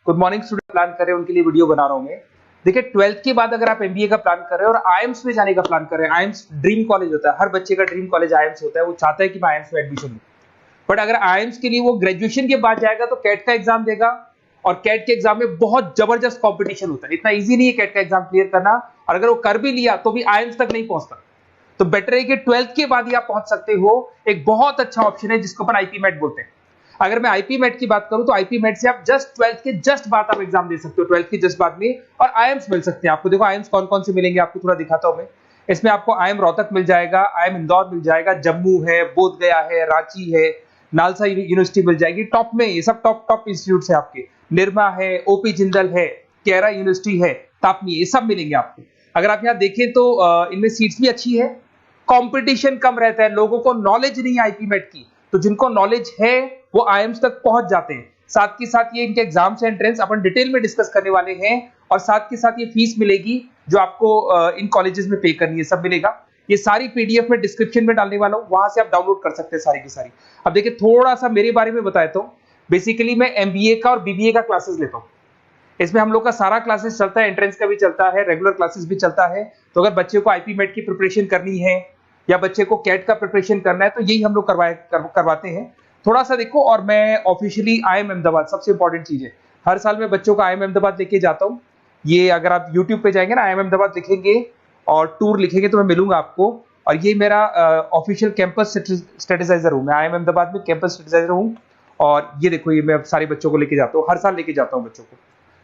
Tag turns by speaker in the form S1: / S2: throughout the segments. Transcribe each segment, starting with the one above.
S1: Good morning student plan कर रहे हैं उनके लिए वीडियो बना रहा हूं मैं। देखिए 12th के बाद अगर आप एमबीए का प्लान कर रहे हैं और आईएम्स में जाने का प्लान कर रहे हैं, आईएम्स ड्रीम कॉलेज होता है, हर बच्चे का ड्रीम कॉलेज आईएम्स होता है, वो चाहता है कि मैं आईएम्स में एडमिशन लूं। बट अगर आईएम्स के लिए वो ग्रेजुएशन के बाद जाएगा तो कैट का एग्जाम देगा और कैट के एग्जाम में बहुत जबरदस्त कंपटीशन होता है, इतना इजी नहीं है कैट का एग्जाम क्लियर करना, और अगर वो कर भी लिया तो भी आईएम्स तक नहीं पहुंचता। तो बेटर है कि 12th के बाद ही आप पहुंच सकते हो। एक बहुत अच्छा ऑप्शन है जिसको अपन आईपी मेट बोलते हैं। अगर मैं आईपी मेट की बात करूं तो आईपी मेट से आप जस्ट 12th के जस्ट बाद आप एग्जाम दे सकते हो, 12th के जस्ट बाद में, और आईएम्स मिल सकते हैं आपको। देखो आईएम्स कौन कौन से मिलेंगे आपको थोड़ा दिखाता हूं मैं। इसमें आपको आईएम रोहतक मिल जाएगा, आईएम इंदौर मिल जाएगा, जम्मू है, बोधगया है, रांची है, नालसा यूनिवर्सिटी मिल जाएगी टॉप में, ये सब टॉप इंस्टीट्यूट है आपके। निर्मा है, ओपी जिंदल है, केरा यूनिवर्सिटी है, तापनी, ये सब मिलेंगे आपको। अगर आप यहाँ देखें तो इनमें सीट्स भी अच्छी है, कंपटीशन कम रहता है, लोगों को नॉलेज नहीं है आईपी मेट की, तो जिनको नॉलेज है वो आईएम्स तक पहुंच जाते हैं। साथ के साथ ये इनके एग्जाम से एंट्रेंस अपन डिटेल में डिस्कस करने वाले हैं, और साथ के साथ ये फीस मिलेगी जो आपको इन कॉलेजेस में पे करनी है, सब मिलेगा। ये सारी पीडीएफ में डिस्क्रिप्शन में डालने वाला हूं, वहां से आप डाउनलोड कर सकते हैं सारी की सारी। अब देखिए थोड़ा सा मेरे बारे में बताया तो बेसिकली मैं एमबीए का और बीबीए का क्लासेस लेता हूं। इसमें हम लोग का सारा क्लासेस चलता है, एंट्रेंस का भी चलता है, रेगुलर क्लासेस भी चलता है। तो अगर बच्चे को आईपी मेट की प्रिपरेशन करनी है या बच्चे को कैट का प्रिपरेशन करना है तो यही हम लोग करवाते हैं। थोड़ा सा देखो, और मैं ऑफिशियली आईएम अहमदाबाद, सबसे इंपॉर्टेंट चीज है, हर साल मैं बच्चों को आईएम अहमदाबाद लेके जाता हूँ। ये अगर आप यूट्यूब पे जाएंगे ना, आईएम अहमदाबाद लिखेंगे और टूर लिखेंगे तो मैं मिलूंगा आपको। और ये मेरा ऑफिशियल कैंपस स्ट्रेटेजाइजर हूँ, मैं आईएम अहमदाबाद में कैंपस स्ट्रेटेजाइजर हूँ। और ये देखो, ये मैं सारे बच्चों को लेके जाता हूँ, हर साल लेके जाता हूँ बच्चों को।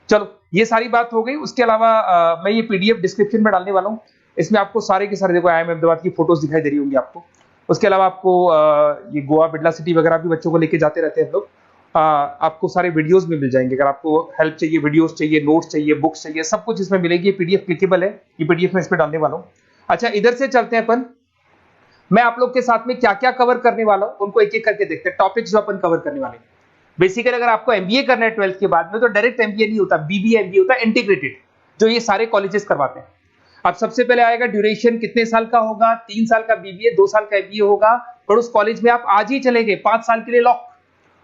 S1: चलो ये सारी बात हो गई। उसके अलावा मैं ये पीडीएफ डिस्क्रिप्शन में डालने वाला हूँ, इसमें आपको सारे के सारे देखो आईएम अहमदाबाद की फोटोज दिखाई दे रही होंगी आपको। उसके अलावा आपको ये गोवा, बिरला सिटी वगैरह भी बच्चों को लेके जाते रहते हैं हम लोग। आपको सारे वीडियोस में मिल जाएंगे, अगर आपको हेल्प चाहिए, वीडियोस चाहिए, नोट्स चाहिए, बुक्स चाहिए, सब कुछ इसमें मिलेगी। ये पीडीएफ क्लिकेबल है, ये पीडीएफ में इसमें डालने वाला हूँ। अच्छा इधर से चलते हैं अपन, मैं आप लोग के साथ में क्या क्या कवर करने वाला हूँ उनको एक एक करके देखते हैं, टॉपिक्स जो अपन कवर करने वाले हैं। बेसिकली अगर आपको एमबीए करना है 12th के बाद में तो डायरेक्ट एमबीए नहीं होता, बीबीए एमबीए होता है, इंटीग्रेटेड, जो ये सारे कॉलेजेस करवाते हैं। अब सबसे पहले आएगा ड्यूरेशन, कितने साल का होगा, 3 साल का बीबीए, 2 साल का एमबीए होगा, पर उस कॉलेज में आप आज ही चले गए 5 साल के लिए लॉक,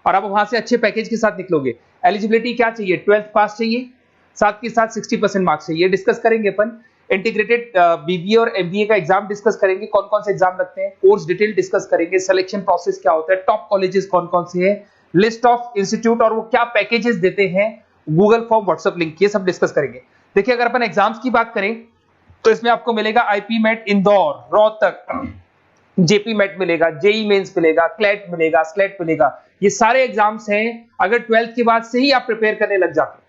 S1: और आप वहां से अच्छे पैकेज के साथ निकलोगे। एलिजिबिलिटी क्या चाहिए, 12th पास चाहिए, साथ के साथ 60% मार्क्स चाहिए। डिस्कस करेंगे अपन इंटीग्रेटेड बीबीए और एमबीए का एग्जाम डिस्कस करेंगे, कौन कौन से एग्जाम लगते हैं, कोर्स डिटेल डिस्कस करेंगे, सिलेक्शन प्रोसेस क्या होता है, टॉप कॉलेजेस कौन कौन से हैं, लिस्ट ऑफ इंस्टीट्यूट और वो क्या पैकेजेस देते हैं, गूगल फॉर्म, व्हाट्सएप लिंक, ये सब डिस्कस करेंगे। देखिए अगर अपन एग्जाम्स की बात करें तो इसमें आपको मिलेगा IPMAT Indore, Rohtak, JIPMAT मिलेगा, जेई मेंस मिलेगा, क्लैट मिलेगा, स्लेट मिलेगा। ये सारे एग्जाम्स हैं। अगर 12th के बाद से ही आप प्रिपेयर करने लग जाते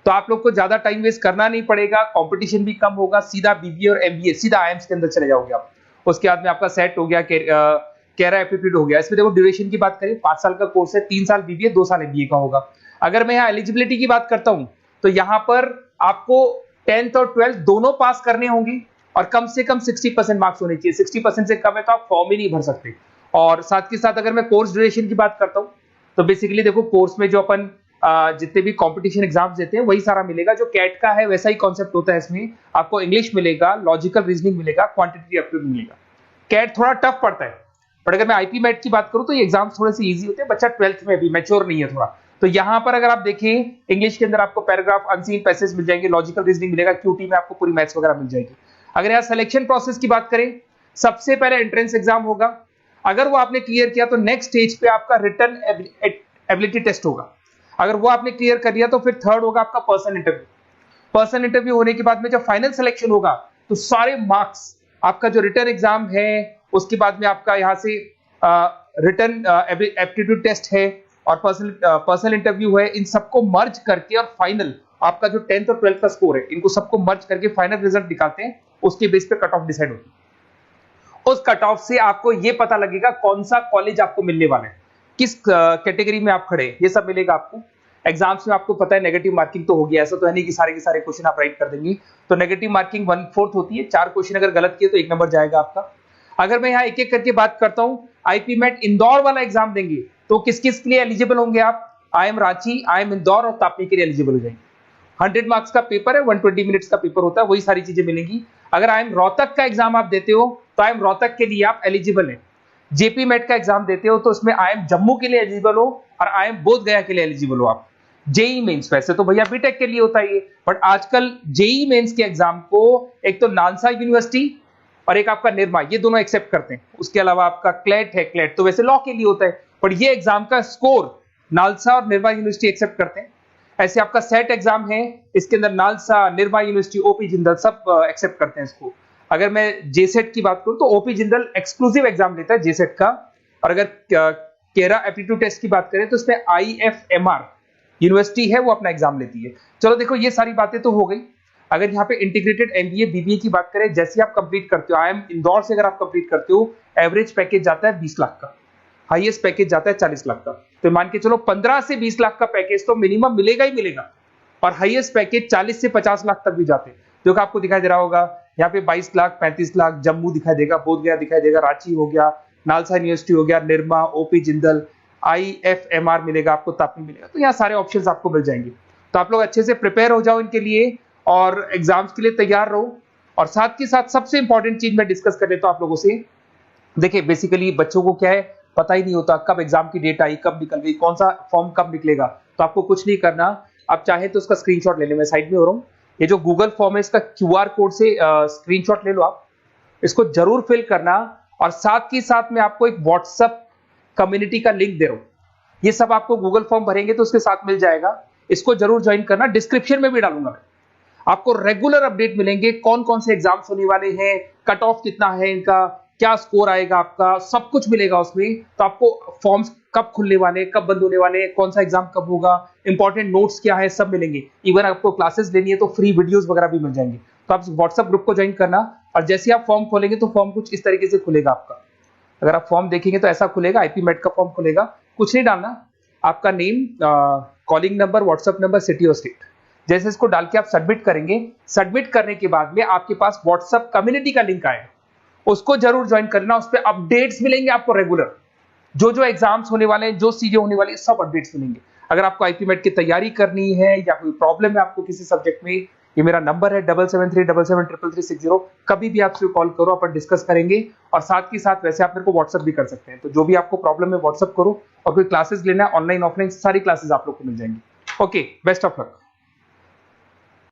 S1: तो आप लोग को ज्यादा टाइम वेस्ट करना नहीं पड़ेगा, कंपटीशन भी कम होगा, सीधा बीबीए और एमबीए सीधा आईएम्स के अंदर चले जाओगे आप। उसके बाद में आपका सेट हो गया, कैरा एप्टीट्यूड हो गया। इसमें देखो ड्यूरेशन की बात करें, 5 साल का कोर्स है, 3 साल बीबीए, 2 साल एमबीए का होगा। अगर मैं यहाँ एलिजिबिलिटी की बात करता हूं तो यहाँ पर आपको 10th और 12th दोनों पास करने होंगे और कम से कम 60% मार्क्स होने चाहिए। 60% से कम है तो आप फॉर्म ही नहीं भर सकते। और साथ के साथ अगर मैं कोर्स ड्यूरेशन की बात करता हूं तो बेसिकली देखो कोर्स में जो अपन जितने भी कंपटीशन एग्जाम्स देते हैं वही सारा मिलेगा, जो कैट का है वैसा ही कॉन्सेप्ट होता है। इसमें आपको इंग्लिश मिलेगा, लॉजिकल रीजनिंग मिलेगा, क्वांटिटेटिव एप्टीट्यूड मिलेगा। कैट थोड़ा टफ पड़ता है, बट अगर मैं आईपी मेट की बात करूं तो ये एग्जाम्स थोड़े से इजी होते हैं, बच्चा 12th में भी मैच्योर नहीं है थोड़ा। तो यहां पर अगर आप देखें इंग्लिश के अंदर आपको पैराग्राफ, अनसीन पैसेज मिल जाएंगे, लॉजिकल रीजनिंग मिलेगा, क्यूटी में आपको पूरी मैथ्स वगैरह मिल जाएगी। अगर यहाँ सिलेक्शन प्रोसेस की बात करें, सबसे पहले एंट्रेंस एग्जाम होगा, अगर वो आपने क्लियर किया तो नेक्स्ट स्टेज पे आपका रिटन एबिलिटी टेस्ट होगा। अगर वो आपने क्लियर कर दिया तो फिर थर्ड होगा आपका पर्सनल इंटरव्यू। पर्सनल इंटरव्यू होने के बाद में जब फाइनल सिलेक्शन होगा तो सारे मार्क्स, आपका जो रिटन एग्जाम है, उसके बाद में आपका यहाँ से रिटन एप्टीट्यूड टेस्ट है और पर्सनल इंटरव्यू है, इन सबको मर्ज करके और फाइनल आपका जो 10th और 12th का स्कोर है, इनको सबको मर्ज करके फाइनल रिजल्ट निकालते हैं। उसके बेस पे कट ऑफ डिसाइड होती है। उस कट ऑफ से आपको ये पता लगेगा कौन सा कॉलेज आपको मिलने वाला है, किस कैटेगरी में आप खड़े, ये सब मिलेगा आपको। एग्जाम्स में आपको पता है नेगेटिव मार्किंग तो होगी, ऐसा तो है नहीं कि सारे के सारे क्वेश्चन आप राइट कर देंगे। तो नेगेटिव मार्किंग 1/4 होती है, 4 क्वेश्चन अगर गलत किए तो 1 नंबर जाएगा आपका। अगर मैं यहाँ एक एक करके बात करता हूँ, आईपी मेट इंदौर वाला एग्जाम देंगे तो किस किस के लिए एलिजिबल होंगे आप, आईएम रांची, आईएम इंदौर और तापी के लिए एलिजिबल हो जाएंगे। 100 मार्क्स का पेपर है, 120 मिनट्स का पेपर होता है, वही सारी चीजें मिलेंगी। अगर आईएम रोहतक का एग्जाम आप देते हो तो आईएम रोहतक के लिए आप एलिजिबल है। जेपी मेट का एग्जाम देते हो तो उसमें आईएम जम्मू के लिए एलिजिबल हो और आईएम बोधगया के लिए एलिजिबल हो आप। जेई मेंस, वैसे तो भैया बीटेक के लिए होता है ये, बट आजकल जेई मेंस के एग्जाम को एक तो नालसा यूनिवर्सिटी और एक आपका निर्मा, ये दोनों एक्सेप्ट करते हैं। उसके अलावा आपका क्लेट है, क्लेट तो वैसे लॉ के लिए होता है, पर ये एग्जाम का स्कोर नालसा और निर्मा यूनिवर्सिटी एक्सेप्ट करते हैं। ऐसे आपका सेट एग्जाम है, इसके अंदर NALSA, Nirma university, OP Jindal सब एक्सेप्ट करते हैं इसको। अगर मैं जेसेट की बात करूं तो ओपी जिंदल एक्सक्लूसिव एग्जाम लेता है जेसेट का, और अगर केरा एप्टीट्यूड टेस्ट की बात करें तो इसमें IFMR यूनिवर्सिटी है वो अपना एग्जाम लेती है। चलो देखो ये सारी बातें तो हो गई। अगर यहाँ पे इंटीग्रेटेड MBA BBA की बात करें, जैसे आप कंप्लीट करते हो, IIM इंदौर से अगर आप कंप्लीट करते हो, एवरेज पैकेज जाता है 20 लाख का, हाईएस्ट पैकेज जाता है 40 लाख का। तो मान के चलो 15 से 20 लाख का पैकेज तो मिनिमम मिलेगा ही मिलेगा, और हाईएस्ट पैकेज 40 से 50 लाख तक भी जाते हैं। जो कि आपको दिखाई दे रहा होगा यहाँ पे 22 लाख, 35 लाख, जम्मू दिखाई देगा, बोधगया दिखाई देगा, रांची हो गया, नालसा यूनिवर्सिटी हो गया, निर्मा, ओपी जिंदल, IFMR मिलेगा आपको, तापी मिलेगा। तो यहाँ सारे ऑप्शंस आपको मिल जाएंगे। तो आप लोग अच्छे से प्रिपेयर हो जाओ इनके लिए और एग्जाम्स के लिए तैयार रहो। और साथ के साथ सबसे इंपॉर्टेंट चीज मैं डिस्कस कर लेता हूं आप लोगों से। देखिए बेसिकली बच्चों को क्या है, पता ही नहीं होता कब एग्जाम की डेट आई, कब निकल गई, कौन सा फॉर्म कब निकलेगा। तो आपको कुछ नहीं करना, आप चाहे तो उसका स्क्रीनशॉट ले लें, मैं साइड में हो रहा हूँ। ये जो गूगल फॉर्म है इसका QR कोड से स्क्रीनशॉट ले लो आप, इसको जरूर फिल करना। और साथ ही साथ में आपको एक व्हाट्सएप कम्युनिटी का लिंक दे रहा हूं, ये सब आपको गूगल फॉर्म भरेंगे तो उसके साथ मिल जाएगा, इसको जरूर ज्वाइन करना। डिस्क्रिप्शन में भी डालूंगा मैं, आपको रेगुलर अपडेट मिलेंगे, कौन कौन से एग्जाम्स होने वाले हैं, कट ऑफ कितना है इनका, क्या स्कोर आएगा आपका, सब कुछ मिलेगा उसमें। तो आपको फॉर्म्स कब खुलने वाले, कब बंद होने वाले, कौन सा एग्जाम कब होगा, इंपॉर्टेंट नोट्स क्या है, सब मिलेंगे। इवन आपको क्लासेस लेनी है तो फ्री वीडियोस वगैरह भी मिल जाएंगे। तो आप व्हाट्सएप ग्रुप को ज्वाइन करना, और जैसे आप फॉर्म खोलेंगे तो फॉर्म कुछ इस तरीके से खुलेगा आपका। अगर आप फॉर्म देखेंगे तो ऐसा खुलेगा, IP MET का फॉर्म खुलेगा। कुछ नहीं डालना, आपका name, calling number, WhatsApp number, city और स्टेट, जैसे इसको डाल के आप सबमिट करेंगे। सबमिट करने के बाद में आपके पास व्हाट्सएप कम्युनिटी का लिंक आएगा, उसको जरूर ज्वाइन करना। उस पर अपडेट्स मिलेंगे आपको रेगुलर, जो एग्जाम्स होने वाले हैं, जो चीजें होने वाली है, सब अपडेट्स मिलेंगे। अगर आपको IP MET की तैयारी करनी है या कोई प्रॉब्लम है आपको किसी सब्जेक्ट में, ये मेरा नंबर है 7737733360, कभी भी आपसे कॉल करो, अपन डिस्कस करेंगे। और साथ ही साथ वैसे आप मेरे को व्हाट्सएप भी कर सकते हैं। तो जो भी आपको प्रॉब्लम है व्हाट्सएप करो, और कोई क्लासेस लेना है ऑनलाइन ऑफलाइन, सारी क्लासेस आप लोग को मिल जाएंगी। Okay, best of luck.